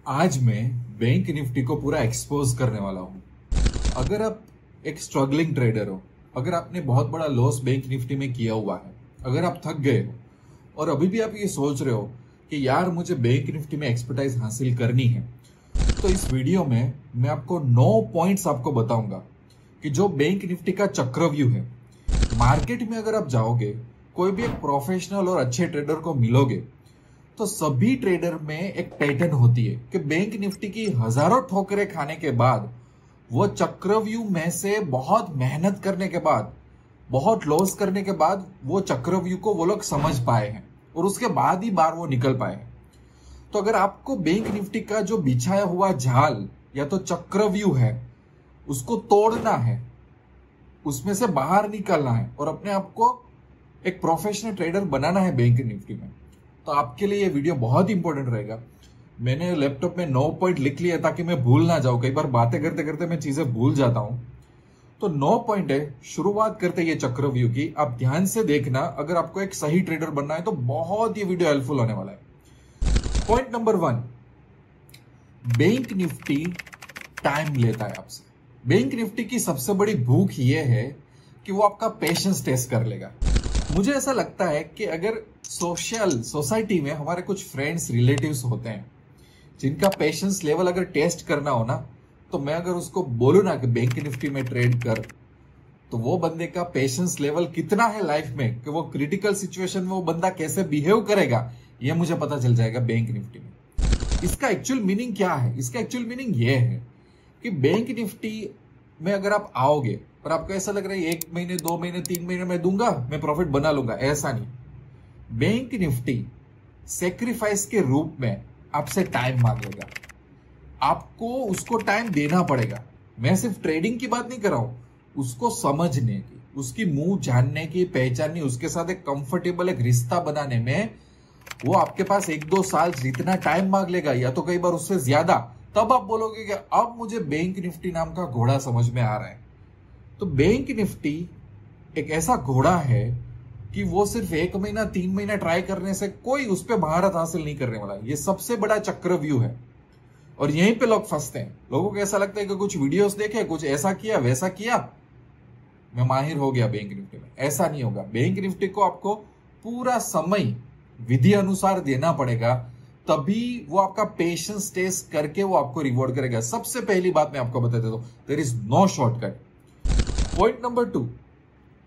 आज मैं bank Nifty को पूरा एक्सपोज करने वाला हूं। अगर आप एक स्ट्रगलिंग ट्रेडर हो, अगर आपने बहुत बड़ा लॉस बैंक निफ्टी में किया हुआ है, अगर आप थक गए हो और अभी भी आप ये सोच रहे हो कि यार मुझे बैंक निफ्टी में एक्सपर्टाइज हासिल करनी है, तो इस वीडियो में मैं आपको 9 पॉइंट्स आपको बताऊंगा कि जो बैंक निफ्टी का चक्रव्यूह है। मार्केट में अगर आप जाओगे, कोई भी एक प्रोफेशनल और अच्छे ट्रेडर को मिलोगे तो सभी ट्रेडर में एक पैटर्न होती है कि बैंक निफ्टी की हजारों ठोकरें खाने के बाद, वो चक्रव्यूह में से बहुत मेहनत करने के बाद, बहुत लॉस करने के बाद वो चक्रव्यूह को वो लोग समझ पाए हैं और उसके बाद ही बाहर वो निकल पाए हैं। तो अगर आपको बैंक निफ्टी का जो बिछाया हुआ जाल या तो चक्रव्यूह है उसको तोड़ना है, उसमें से बाहर निकलना है और अपने आप को एक प्रोफेशनल ट्रेडर बनाना है बैंक निफ्टी में, तो आपके लिए ये वीडियो बहुत इंपॉर्टेंट रहेगा। मैंने लैपटॉप में 9 पॉइंट लिख लिया ताकि मैं भूल ना जाऊं। कई बार बातें करते करते मैं चीजें भूल जाता हूं। तो 9 पॉइंट है। शुरुआत करते हैं ये चक्रव्यूह की। आप ध्यान से देखना, अगर आपको एक सही ट्रेडर बनना है तो बहुत ये वीडियो हेल्पफुल होने वाला है। Point number 1, bank Nifty time लेता है आपसे। बैंक निफ्टी की सबसे बड़ी भूख ये है कि वो आपका पेशेंस टेस्ट कर लेगा। मुझे ऐसा लगता है कि अगर सोसाइटी में हमारे कुछ फ्रेंड्स, रिलेटिव्स होते हैं जिनका पेशेंस लेवल अगर टेस्ट करना हो ना, तो मैं अगर उसको बोलूं ना कि बैंक निफ्टी में ट्रेड कर, तो वो बंदे का पेशेंस लेवल कितना है लाइफ में, कि वो क्रिटिकल सिचुएशन में वो बंदा कैसे बिहेव करेगा, ये मुझे पता चल जाएगा बैंक निफ्टी में। इसका एक्चुअल मीनिंग क्या है? इसका एक्चुअल मीनिंग ये है कि बैंक निफ्टी में अगर आप आओगे और आपको ऐसा लग रहा है 1 महीने, 2 महीने, 3 महीने में दूंगा, मैं प्रॉफिट बना लूंगा, ऐसा नहीं। बैंक निफ्टी सेक्रीफाइस के रूप में आपसे टाइम मांगेगा। आपको उसको टाइम देना पड़ेगा। मैं सिर्फ ट्रेडिंग की बात नहीं कर रहा हूं, उसको समझने की, उसकी मुंह जानने की, पहचानने, उसके साथ एक कंफर्टेबल एक रिश्ता बनाने में वो आपके पास 1-2 साल जितना टाइम मांग लेगा, या तो कई बार उससे ज्यादा। तब आप बोलोगे कि अब मुझे बैंक निफ्टी नाम का घोड़ा समझ में आ रहा है। तो बैंक निफ्टी एक ऐसा घोड़ा है कि वो सिर्फ 1 महीना, 3 महीना ट्राई करने से कोई उस पर महारत हासिल नहीं करने वाला। ये सबसे बड़ा चक्रव्यूह है और यहीं पे लोग फंसते हैं। लोगों को ऐसा लगता है कि कुछ वीडियोस देखे, कुछ ऐसा किया, वैसा किया, मैं माहिर हो गया बैंक निफ्टी में। ऐसा नहीं होगा। बैंक निफ्टी को आपको पूरा समय विधि अनुसार देना पड़ेगा, तभी वो आपका पेशेंस टेस्ट करके वो आपको रिवॉर्ड करेगा। सबसे पहली बात मैं आपको बता देता हूं, there is no shortcut. Point number 2,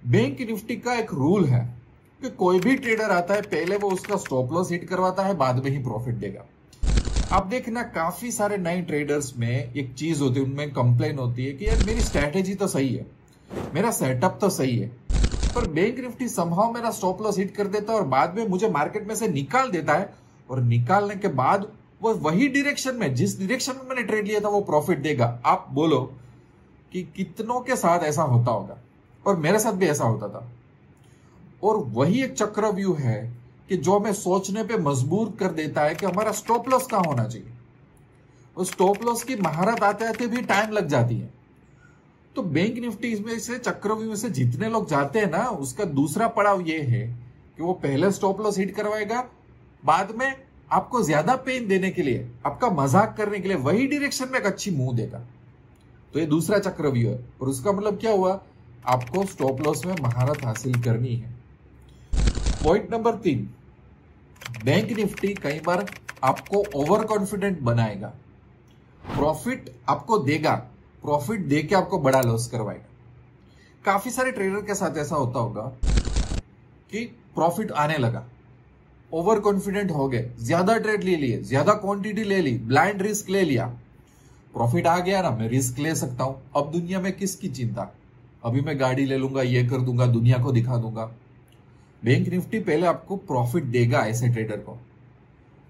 bank Nifty का एक रूल है कि कोई भी ट्रेडर आता है, पहले वो उसका स्टॉप लॉस हिट करवाता है, बाद में ही प्रॉफिट देगा। आप देखना, काफी सारे नए ट्रेडर्स में एक चीज होती है, उनमें कंप्लेन होती है कि यार मेरी स्ट्रैटेजी तो सही है, मेरा सेटअप तो सही है, पर बैंक निफ्टी समहाउ मेरा स्टॉप लॉस हिट कर देता है और बाद में मुझे मार्केट में से निकाल देता है, और निकालने के बाद वो वही डायरेक्शन में, जिस डायरेक्शन में मैंने ट्रेड लिया था, वो प्रॉफिट देगा। आप बोलो कि कितनों के साथ ऐसा होता होगा, और मेरे साथ भी ऐसा होता था। और वही एक चक्रव्यूह है कि जो हमें सोचने पे मजबूर कर देता है कि हमारा स्टॉप लॉस कहां होना चाहिए। और स्टॉप लॉस की महारत आते आते भी टाइम लग जाती है। तो बैंक निफ्टी में से, चक्रव्यूह में से जितने लोग जाते हैं ना, उसका दूसरा पड़ाव ये है कि वो पहले स्टॉप लॉस हिट करवाएगा, बाद में आपको ज्यादा पेन देने के लिए, आपका मजाक करने के लिए वही डायरेक्शन में एक अच्छी मुंह देगा। तो ये दूसरा चक्रव्यूह है। और उसका मतलब क्या हुआ? आपको स्टॉप लॉस में महारत हासिल करनी है। पॉइंट नंबर 3, बैंक निफ्टी कई बार आपको ओवर कॉन्फिडेंट बनाएगा। प्रॉफिट आपको देगा, प्रॉफिट देके आपको बड़ा लॉस करवाएगा। काफी सारे ट्रेडर के साथ ऐसा होता होगा कि प्रॉफिट आने लगा, ओवर कॉन्फिडेंट हो गए, ज्यादा ट्रेड ले लिए, ज्यादा क्वांटिटी ले ली, ब्लाइंड रिस्क ले लिया, प्रॉफिट आ गया ना, मैं रिस्क ले सकता हूं, अब दुनिया में किसकी चिंता, अभी मैं गाड़ी ले लूंगा, ये कर दूंगा, दुनिया को दिखा दूंगा। बैंक निफ्टी पहले आपको प्रॉफिट देगा ऐसे ट्रेडर को,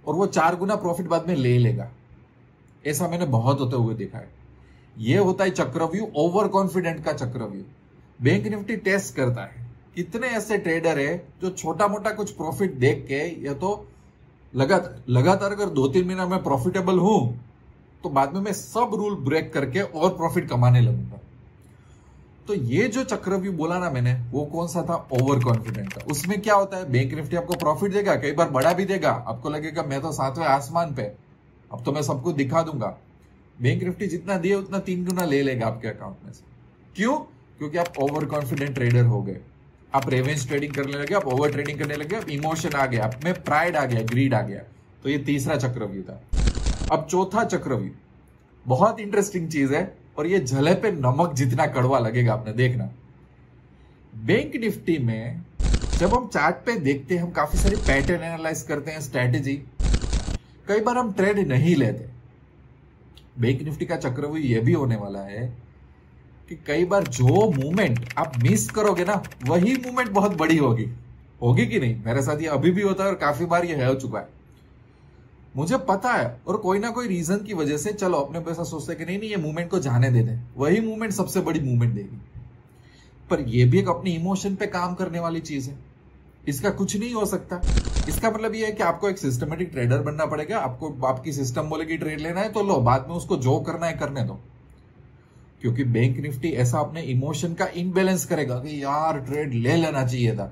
और वो 4 गुना प्रॉफिट बाद में ले लेगा। ऐसा मैंने बहुत होते हुए देखा है। ये होता है चक्रव्यूह, ओवर कॉन्फिडेंट का चक्रव्यूह। बैंक निफ्टी टेस्ट करता है कितने ऐसे ट्रेडर है जो छोटा मोटा कुछ प्रॉफिट देख के, या तो लगातार अगर 2-3 महीना में प्रॉफिटेबल हूं, तो बाद में मैं सब रूल ब्रेक करके और प्रॉफिट कमाने लगूंगा। तो ये जो चक्रव्यूह बोला ना मैंने, वो कौन सा था? ओवर कॉन्फिडेंट का। उसमें क्या होता है, बैंक निफ्टी आपको प्रॉफिट देगा, कई बार बड़ा भी देगा, आपको लगेगा मैं तो 7वें आसमान पे, अब तो मैं सबको दिखा दूंगा, बैंक निफ्टी जितना दिए उतना 3 गुना ले लेगा आपके अकाउंट में से। क्यों? क्योंकि आप ओवर कॉन्फिडेंट ट्रेडर हो गए, आप रेवेंज ट्रेडिंग करने लगे, आप ओवर ट्रेडिंग करने लगे, आप इमोशन आ गया, आप में प्राइड आ गया, ग्रीड आ गया। तो ये तीसरा चक्रव्यूह था। अब चौथा चक्रव्यूह बहुत इंटरेस्टिंग चीज है, और ये झले पे नमक जितना कड़वा लगेगा, आपने देखना। बैंक निफ्टी में जब हम चार्ट पे देखते हैं, हम काफी सारी पैटर्न एनालाइज करते हैं, स्ट्रेटेजी, कई बार हम ट्रेड नहीं लेते। बैंक निफ्टी का चक्रव्यूह यह भी होने वाला है कि कई बार जो मूवमेंट आप मिस करोगे ना, वही मूवमेंट बहुत बड़ी होगी। होगी कि नहीं? मेरे साथ ये अभी भी होता है और काफी बार ये हो चुका है, मुझे पता है। और कोई ना कोई रीजन की वजह से चलो अपने पे ऐसा सोचते कि नहीं नहीं ये मूवमेंट को जाने दे दे, वही मूवमेंट सबसे बड़ी मूवमेंट देगी। पर ये भी एक अपनी इमोशन पे काम करने वाली चीज है, इसका कुछ नहीं हो सकता। इसका मतलब ये है कि आपको एक सिस्टमेटिक ट्रेडर बनना पड़ेगा। आपको आपकी सिस्टम बोलेगी ट्रेड लेना है तो लो, बाद में उसको जो करना है करने दो। क्योंकि बैंक निफ्टी ऐसा अपने इमोशन का इनबैलेंस करेगा कि यार ट्रेड ले लेना चाहिए था,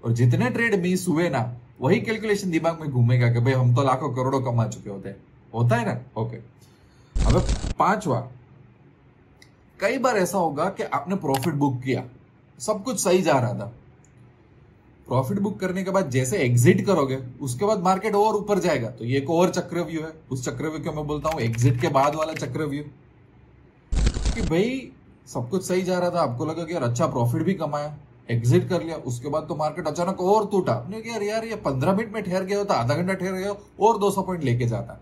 और जितने ट्रेड मिस हुए ना, वही कैलकुलेशन दिमाग में घूमेगा कि भाई हम तो लाखों करोड़ों कमा चुके होते हैं। होता है ना? ओके। अब पांचवा, कई बार ऐसा होगा कि आपने प्रॉफिट बुक किया, सब कुछ सही जा रहा था, प्रॉफिट बुक करने के बाद जैसे एग्जिट करोगे उसके बाद मार्केट और ऊपर जाएगा, तो ये एक और चक्रव्यूह है। उस चक्रव्यूह को मैं बोलता हूं एग्जिट के बाद वाला चक्रव्यूह। कि भाई सब कुछ सही जा रहा था, आपको लगा कि यार अच्छा प्रॉफिट भी कमाया, एग्जिट कर लिया, उसके बाद तो मार्केट अचानक और टूटा, आपने कहा यार ये 15 मिनट में ठहर गया होता, आधा घंटा ठहर गया और 200 पॉइंट लेके जाता।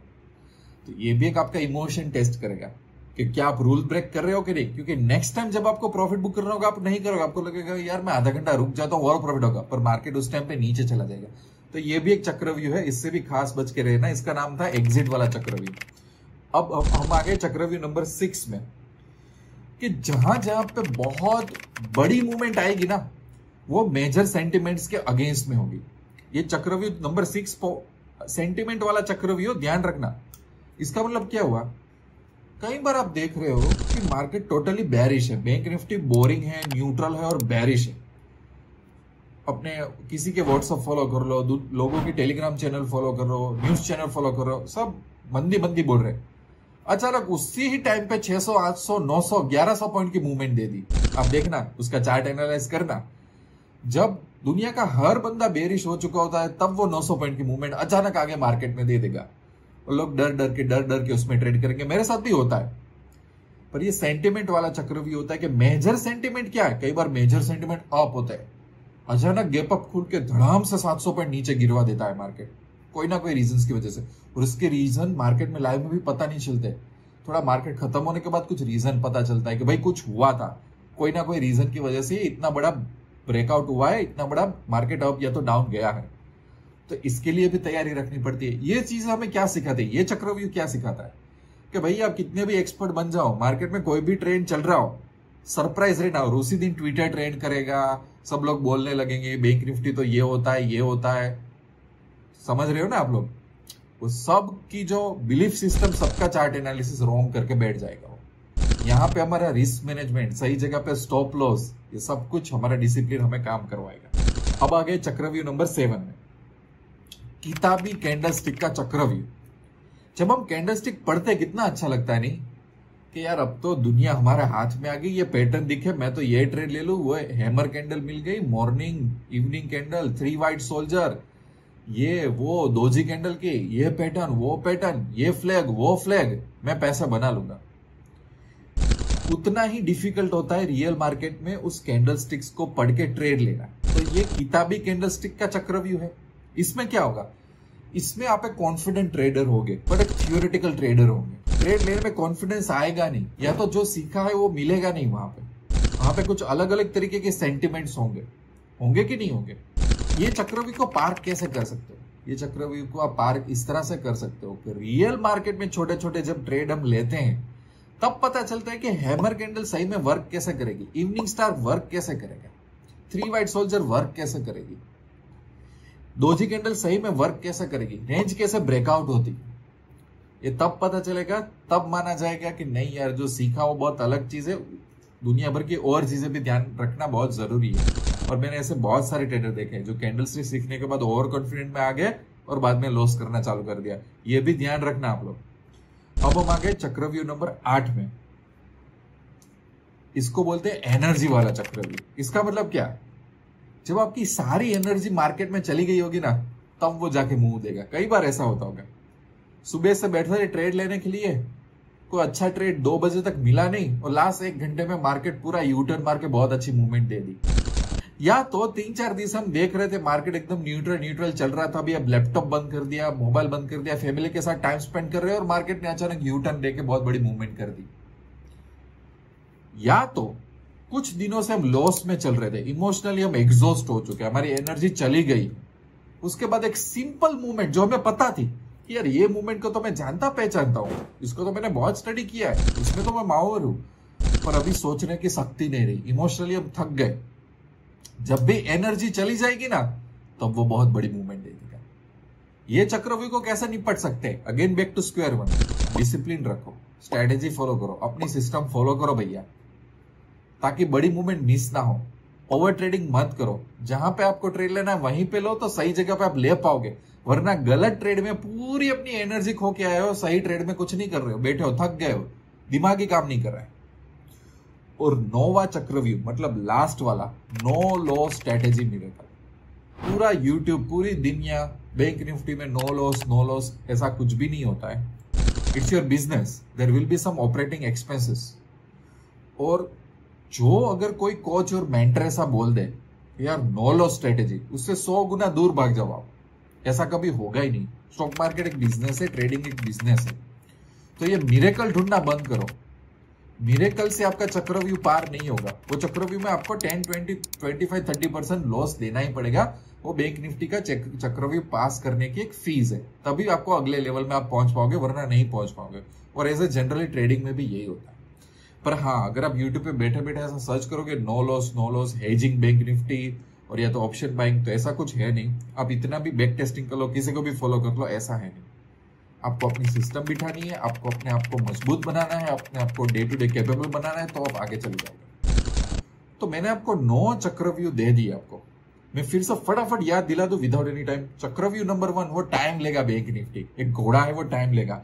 तो ये भी एक आपका इमोशन टेस्ट करेगा कि क्या आप रूल ब्रेक कर रहे हो कि नहीं। क्योंकि नेक्स्ट टाइम जब आपको प्रॉफिट बुक करना होगा, आप नहीं करोगे, आपको लगेगा यार मैं आधा घंटा रुक जाता हूं और प्रॉफिट होगा, पर मार्केट उस टाइम पे नीचे चला जाएगा। तो ये भी एक चक्रव्यूह है, इससे भी खास बच के रहना। इसका नाम था एग्जिट वाला चक्रव्यूह। अब हम आगे चक्रव्यूह नंबर 6 में, कि जहां जहां पे बहुत बड़ी मूवमेंट आएगी ना, वो मेजर सेंटिमेंट्स के अगेंस्ट में होगी। ये चक्रव्यूह नंबर 6 सेंटिमेंट वाला चक्रव्यूह, ध्यान रखना। इसका मतलब क्या हुआ, कई बार आप देख रहे हो कि मार्केट टोटली बेरिश है, बैंक निफ्टी बोरिंग है, न्यूट्रल है और बेरिश है। अपने किसी के व्हाट्सएप फॉलो कर लो, लोगों की टेलीग्राम चैनल फॉलो कर लो, न्यूज चैनल फॉलो कर लो, सब मंदी मंदी बोल रहे। अचानक उसी ही टाइम पे 600, 800, 900, 1100 पॉइंट की मूवमेंट दे दी। आप देखना, उसका चार्ट एनालाइज करना। जब दुनिया का हर बंदा बेरिश हो चुका होता है, तब वो 900 पॉइंट की मूवमेंट अचानक आगे मार्केट में दे देगा, और लोग डर डर के उसमें ट्रेड करेंगे। मेरे साथ भी होता है। पर ये सेंटिमेंट वाला चक्रव्यूह होता है कि मेजर सेंटिमेंट क्या है, कई बार मेजर सेंटिमेंट अप होता है, अचानक गैप अप खुल के धड़ाम से 700 पॉइंट नीचे गिरवा देता है मार्केट, कोई ना कोई रीजन की वजह से। और इसके रीजन मार्केट में लाइव में भी पता नहीं चलते, थोड़ा मार्केट खत्म होने के बाद कुछ रीजन पता चलता है कि भाई कुछ हुआ था, कोई ना कोई रीजन की वजह से इतना बड़ा ब्रेकआउट हुआ है, इतना बड़ा मार्केट अप या तो डाउन गया है। तो इसके लिए भी तैयारी रखनी पड़ती है। ये चीज हमें क्या सिखाते हैं, ये चक्रव्यूह क्या सिखाता है कि भाई आप कितने भी एक्सपर्ट बन जाओ, मार्केट में कोई भी ट्रेंड चल रहा हो, सरप्राइज रहना। और उसी दिन ट्विटर ट्रेंड करेगा, सब लोग बोलने लगेंगे बैंक निफ्टी तो ये होता है, ये होता है। समझ रहे हो ना आप लोग? वो सब की जो बिलीफ सिस्टम, सबका चार्ट एनालिसिस रॉन्ग करके बैठ जाएगा। यहाँ पे हमारा रिस्क मैनेजमेंट, सही जगह पे स्टॉप लॉस, ये सब कुछ हमारा डिसिप्लिन हमें काम करवाएगा। अब आगे चक्रव्यूह नंबर 7 में, किताबी कैंडलस्टिक का चक्रव्यूह। जब हम कैंडलस्टिक पढ़ते कितना अच्छा लगता है नहीं, कि यार अब तो दुनिया हमारे हाथ में आ गई, ये पैटर्न दिखे, मैं तो ये ट्रेड ले लूं, वो हैमर कैंडल मिल गई, morning evening candle, 3 white soldier, ये वो दोजी कैंडल की, ये पैटर्न, वो पैटर्न, ये फ्लैग, वो फ्लैग, मैं पैसा बना लूंगा। उतना ही डिफिकल्ट होता है रियल मार्केट में उस कैंडलस्टिक्स को पढ़ के ट्रेड लेना। तो ये किताबी कैंडलस्टिक का चक्रव्यूह है। इसमें क्या होगा, इसमें आप एक कॉन्फिडेंट ट्रेडर होगे, पर एक थियोरेटिकल ट्रेडर होंगे। ट्रेड लेने में कॉन्फिडेंस आएगा नहीं, या तो जो सीखा है वो मिलेगा नहीं। वहां पे कुछ अलग अलग तरीके के सेंटिमेंट्स होंगे कि नहीं होंगे। ये चक्रव्यूह को पार कैसे कर सकते हो, ये चक्रव्यूह को आप पार इस तरह से कर सकते हो कि रियल मार्केट में छोटे छोटे जब ट्रेड हम लेते हैं, तब पता चलता है कि हैमर कैंडल सही में वर्क कैसे करेगी, इवनिंग स्टार वर्क कैसे करेगा, 3 वाइट सोल्जर वर्क कैसे करेगी, दोजी कैंडल सही में वर्क कैसे करेगी, रेंज कैसे ब्रेकआउट होती। ये तब पता चलेगा, तब माना जाएगा कि नहीं यार जो सीखा वो बहुत अलग चीज है, दुनिया भर की और चीजें भी ध्यान रखना बहुत जरूरी है। और मैंने ऐसे बहुत सारे ट्रेडर देखे हैं जो कैंडलस्टिक सीखने के बाद ओवर कॉन्फिडेंट में आ गए और बाद में लॉस करना चालू कर दिया। ये भी ध्यान रखना आप लोग। अब हम आ गए चक्रव्यूह नंबर 8 में। इसको बोलते हैं एनर्जी वाला चक्रव्यूह। इसका मतलब क्या? जब आपकी सारी एनर्जी मार्केट में चली गई होगी ना, तब वो जाके मुंह देगा। कई बार ऐसा होता होगा, सुबह से बैठे थे ट्रेड लेने के लिए, कोई अच्छा ट्रेड 2 बजे तक मिला नहीं और लास्ट 1 घंटे में मार्केट पूरा यूटर्न मार के बहुत अच्छी मूवमेंट दे दी। या तो 3-4 दिन हम देख रहे थे मार्केट एकदम न्यूट्रल चल रहा था, अभी अब लैपटॉप बंद कर दिया, मोबाइल बंद कर दिया, फैमिली के साथ टाइम स्पेंड कर रहे हैं और मार्केट ने अचानक यूटर्न देके बहुत बड़ी मूवमेंट कर दी। या तो कुछ दिनों से हम लॉस में चल रहे थे, इमोशनली हम एग्जॉस्ट हो चुके, हमारी एनर्जी चली गई, उसके बाद एक सिंपल मूवमेंट जो हमें पता थी कि यार ये मूवमेंट को तो मैं जानता पहचानता हूं, इसको तो मैंने बहुत स्टडी किया है, इसमें तो मैं माहिर हूं, पर अभी सोचने की शक्ति नहीं रही, इमोशनली हम थक गए। जब भी एनर्जी चली जाएगी ना, तब वो बहुत बड़ी मूवमेंट दे देगा। ये चक्रव्यूह को कैसे निपट सकते हैं? Again back to square one, discipline रखो, स्ट्रेटेजी फॉलो करो, अपनी सिस्टम फॉलो करो भैया, ताकि बड़ी मूवमेंट मिस ना हो। ओवर ट्रेडिंग मत करो, जहां पे आपको ट्रेड लेना है वहीं पे लो, तो सही जगह पे आप ले पाओगे, वरना गलत ट्रेड में पूरी अपनी एनर्जी खो के आए हो, सही ट्रेड में कुछ नहीं कर रहे हो, बैठे हो, थक गए हो, दिमाग ही काम नहीं कर रहा है। और नोवा चक्रव्यूह मतलब लास्ट वाला, नो लॉस स्ट्रेटेजी मिरेकल। पूरा यूट्यूब, पूरी दुनिया, बैंक निफ्टी में नो लॉस ऐसा कुछ भी नहीं होता है। It's your business, there will be some operating expenses. और जो अगर कोई कोच और मेंटर ऐसा बोल दे यार नो लॉस स्ट्रेटेजी, उससे 100 गुना दूर भाग जाओ आप, ऐसा कभी होगा ही नहीं। स्टॉक मार्केट एक बिजनेस है, ट्रेडिंग एक बिजनेस है। तो ये मिरेकल ढूंढना बंद करो। मिरेकल से आपका चक्रव्यूह पार नहीं होगा। वो चक्रव्यूह में आपको 10, 20, 25, 30% लॉस देना ही पड़ेगा। वो बैंक निफ्टी का चक्रव्यूह पास करने की एक फीस है, तभी आपको अगले लेवल में आप पहुंच पाओगे, वरना नहीं पहुंच पाओगे। और ऐसे जनरली ट्रेडिंग में भी यही होता है। पर हाँ, अगर आप यूट्यूब पे बैठे बैठे ऐसा सर्च करोगे no loss hedging bank Nifty और या तो ऑप्शन बाइंग, तो ऐसा कुछ है नहीं। आप इतना भी बैक टेस्टिंग कर लो, किसी को भी फॉलो कर लो, ऐसा है नहीं। आपको अपनी सिस्टम बिठानी है, आपको अपने आप को मजबूत बनाना है, अपने आप को डे टू डे कैपेबल बनाना है, तो आप आगे चले जाओगे। तो मैंने आपको 9 चक्रव्यूह दे दिए। आपको मैं फिर से फटाफट याद दिला दूं विदाउट एनी टाइम। चक्रव्यूह नंबर 1 वो टाइम लेगा, बैंक निफ्टी एक घोड़ा है, वो टाइम लेगा।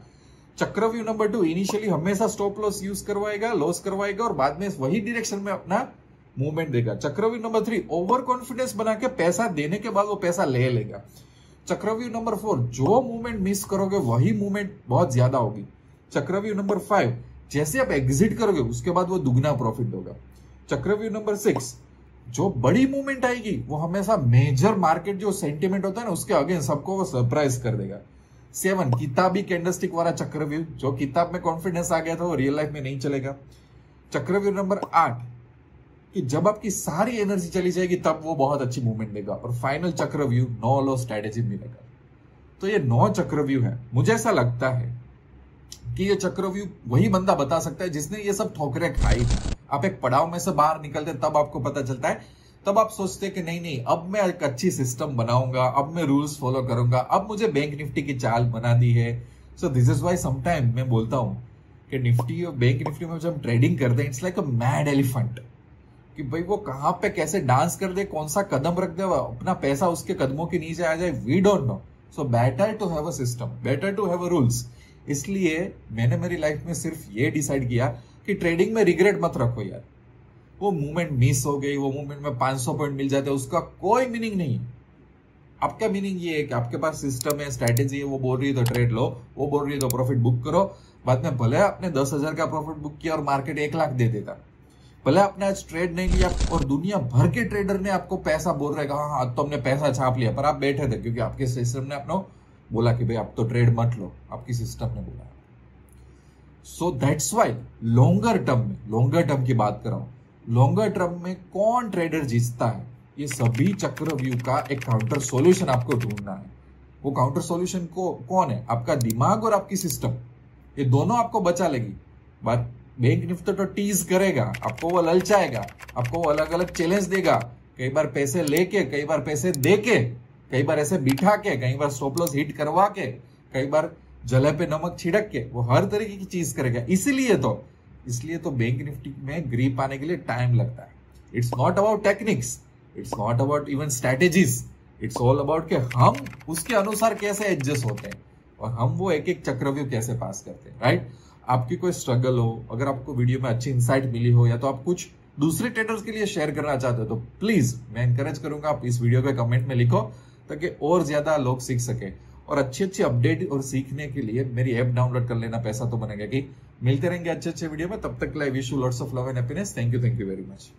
चक्रव्यूह नंबर 2 इनिशियली हमेशा स्टॉप लॉस यूज करवाएगा, लॉस करवाएगा और बाद में वही डायरेक्शन में अपना मूवमेंट देगा। चक्रव्यूह नंबर 3 ओवर कॉन्फिडेंस बना के पैसा देने के बाद वो पैसा ले लेगा। चक्रव्यूह नंबर 4 जो मूवमेंट मिस करोगे वही मूवमेंट बहुत ज्यादा होगी। चक्रव्यूह नंबर 5 जैसे आप एग्जिट करोगे उसके बाद वो दुगना प्रॉफिट होगा। चक्रव्यूह नंबर 6 जो बड़ी मूवमेंट आएगी वो हमेशा मेजर मार्केट जो सेंटिमेंट होता है ना उसके अगेंस्ट सबको वो सरप्राइज कर देगा। 7 किताबी कैंडलस्टिक वाला चक्रव्यूह, जो किताब में कॉन्फिडेंस आ गया था वो रियल लाइफ में नहीं चलेगा। चक्रव्यूह नंबर 8 कि जब आपकी सारी एनर्जी चली जाएगी तब वो बहुत अच्छी मूवमेंट देगा। और फाइनल चक्रव्यूह नो लॉस स्ट्रेटेजी मिलेगा। तो ये 9 चक्रव्यूह है। मुझे ऐसा लगता है कि ये चक्रव्यूह वही बंदा बता सकता है जिसने ये सब ठोकरें खाई। आप एक पड़ाव में से बाहर निकलते तब आपको पता चलता है, तब आप सोचते कि नहीं अब मैं एक अच्छी सिस्टम बनाऊंगा, अब मैं रूल्स फॉलो करूंगा, अब मुझे बैंक निफ्टी की चाल बना दी है। So this is why sometime मैं बोलता हूं कि निफ्टी और बैंक निफ्टी में जब हम ट्रेडिंग करते हैं it's like a mad elephant, कि भाई वो कहां पे कैसे डांस कर दे, कौन सा कदम रख दे, अपना पैसा उसके कदमों के नीचे आ जाए, we don't know. So better to have a system, better to have a rules. इसलिए मैंने मेरी लाइफ में सिर्फ ये डिसाइड किया कि ट्रेडिंग में रिग्रेट मत रखो यार। वो मूवमेंट मिस हो गई, वो मूवमेंट में 500 पॉइंट मिल जाते, उसका कोई मीनिंग नहीं है। आपका मीनिंग ये है कि आपके पास सिस्टम है, स्ट्रैटेजी है, वो बोल रही है तो ट्रेड लो, वो बोल रही है तो प्रॉफिट बुक करो। बाद में भले आपने 10,000 का प्रॉफिट बुक किया और मार्केट 1 लाख दे देता, भले आपने आज ट्रेड नहीं लिया और दुनिया भर के ट्रेडर ने आपको पैसा बोल रहे हाँ तो हमने पैसा छाप लिया, पर आप बैठे थे क्योंकि आपके सिस्टम ने आपको बोला कि भाई आप तो ट्रेड मत लो, आपकी सिस्टम ने बोला। So that's why longer term की बात कर रहा हूं, लॉन्गर टर्म में कौन ट्रेडर जीतता है, ये सभी चक्रव्यूह का एक काउंटर सॉल्यूशन आपको ढूंढना है। वो काउंटर सॉल्यूशन को कौन है? आपका दिमाग और आपकी सिस्टम, ये दोनों आपको बचा लेगी। बात बैंक निफ्टी तो टीज करेगा, आपको वो ललचाएगा, आपको वो अलग अलग चैलेंज देगा, कई बार पैसे लेके, कई बार पैसे देके, कई बार ऐसे बिठा के, कई बार स्टॉप लॉस हिट करवा के, कई बार जले पे नमक छिड़क के, वो हर तरीके की चीज करेगा। इसलिए तो बैंक निफ्टी में ग्रिप आने के लिए टाइम लगता है। It's not about techniques, it's not about even strategies, it's all about कि हम उसके अनुसार कैसे एडजस्ट होते हैं। और हम वो एक एक चक्रव्यूह कैसे पास करते हैं, राइट। आपकी कोई स्ट्रगल हो, अगर आपको वीडियो में अच्छी इंसाइट मिली हो, या तो आप कुछ दूसरे ट्रेडर्स के लिए शेयर करना चाहते हो, तो प्लीज मैं एनकरेज करूंगा आप इस वीडियो के कमेंट में लिखो, ताकि और ज्यादा लोग सीख सके। और अच्छी अच्छी अपडेट और सीखने के लिए मेरी ऐप डाउनलोड कर लेना, पैसा तो बनेगा। कि मिलते रहेंगे अच्छे अच्छे वीडियो में, तब तक के लिए wish you lots of love and happiness. Thank you very much.